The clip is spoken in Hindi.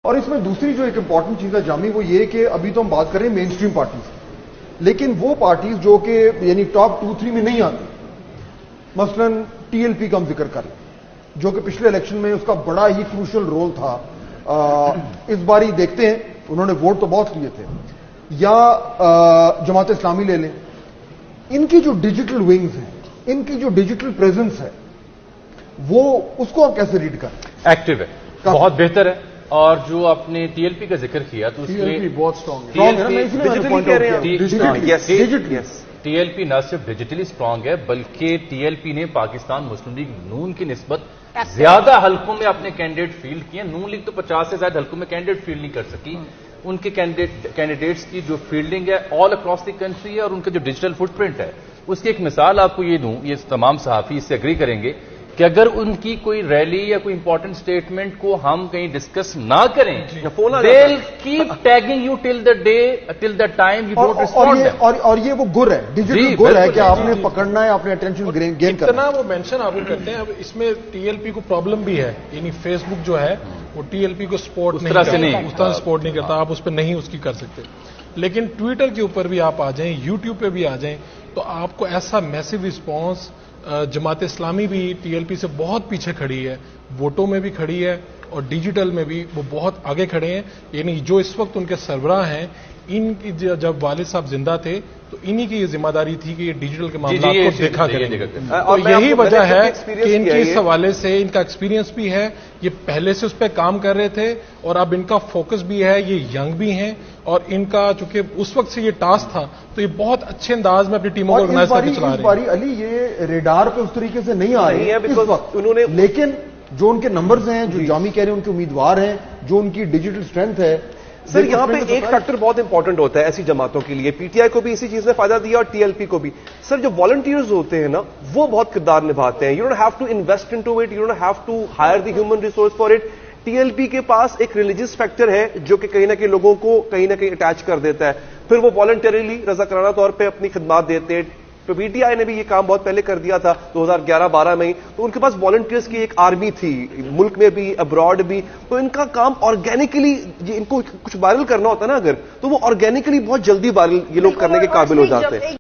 और इसमें दूसरी जो एक इंपॉर्टेंट चीज है जामी, वो ये कि अभी तो हम बात कर रहे हैं मेन स्ट्रीम पार्टीज, लेकिन वो पार्टीज जो कि यानी टॉप 2-3 में नहीं आती, मसलन टीएलपी का हम जिक्र करें, जो कि पिछले इलेक्शन में उसका बड़ा ही क्रूशियल रोल था। इस बार ही देखते हैं, उन्होंने वोट तो बहुत लिए थे। या जमात इस्लामी ले लें, इनकी जो डिजिटल विंग्स हैं, इनकी जो डिजिटल प्रेजेंस है, वो उसको आप कैसे रीड करें? एक्टिव है, बहुत बेहतर है। और जो आपने टीएलपी का जिक्र किया तो टीएलपी बहुत स्ट्रांग है। टीएलपी न सिर्फ डिजिटली स्ट्रांग है, बल्कि टीएलपी ने पाकिस्तान मुस्लिम लीग नून की निस्बत ज्यादा हलकों में अपने कैंडिडेट फील्ड किए। नून लीग तो 50 से ज्यादा हलकों में कैंडिडेट फील्ड नहीं कर सकी। उनके कैंडिडेट्स की जो फील्डिंग है ऑल अक्रॉस द कंट्री है, और उनका जो डिजिटल फुटप्रिंट है, उसकी एक मिसाल आपको ये दूं, ये तमाम सहाफी इससे एग्री करेंगे कि अगर उनकी कोई रैली या कोई इंपॉर्टेंट स्टेटमेंट को हम कहीं डिस्कस ना करें, they'll keep tagging you till the time you don't respond them. और ये वो गुर है, डिजिटल गुर है कि आपने पकड़ना है, आपने अटेंशन गेन करना है। इतना वो मेंशन आपको करते हैं। अब इसमें टीएलपी को प्रॉब्लम भी है, यानी फेसबुक जो है वो टीएलपी को सपोर्ट नहीं करता, उस तरह सपोर्ट नहीं करता, आप उस पर नहीं उसकी कर सकते। लेकिन ट्विटर के ऊपर भी आप आ जाएं, यूट्यूब पे भी आ जाएं, तो आपको ऐसा मैसिव रिस्पॉन्स। जमात इस्लामी भी टीएलपी से बहुत पीछे खड़ी है, वोटों में भी खड़ी है और डिजिटल में भी वो बहुत आगे खड़े हैं। यानी जो इस वक्त उनके सरबराह हैं, इनकी जब वालिद साहब जिंदा थे तो इन्हीं की ये जिम्मेदारी थी कि ये डिजिटल के मामलों को देखा करेंगे। तो यही वजह है कि इनके इस हवाले से इनका एक्सपीरियंस भी है, ये पहले से उस पर काम कर रहे थे और अब इनका फोकस भी है, ये यंग भी हैं और इनका चूंकि उस वक्त से ये टास्क था तो ये बहुत अच्छे अंदाज में अपनी टीमों को ऑर्गेनाइज करके चला रहे हैं। अली ये रेडार पे उस तरीके से नहीं आ रही है इस वक्त उन्होंने, लेकिन जो उनके नंबर्स हैं, जो जामी कह रहे हैं, उनके उम्मीदवार हैं, जो उनकी डिजिटल स्ट्रेंथ है। सर यहां पे एक फैक्टर बहुत इंपॉर्टेंट होता है ऐसी जमातों के लिए, पीटीआई को भी इसी चीज ने फायदा दिया और टीएलपी को भी। सर जो वॉलंटियर्स होते हैं ना, वो बहुत किरदार निभाते हैं। You don't have to invest into it, you don't have to hire the human resource for it. TLP के पास एक रिलीजियस फैक्टर है जो कि कहीं ना कहीं लोगों को कहीं ना कहीं अटैच कर देता है, फिर वो वॉलंटरीली रजाकाराना तौर पर अपनी खिदमात देते हैं। तो पीटीआई ने भी ये काम बहुत पहले कर दिया था 2011-12 में ही, तो उनके पास वॉलंटियर्स की एक आर्मी थी, मुल्क में भी अब्रॉड भी। तो इनका काम ऑर्गेनिकली, इनको कुछ वायरल करना होता है ना अगर, तो वो ऑर्गेनिकली बहुत जल्दी वायरल ये लोग करने के काबिल हो जाते हैं।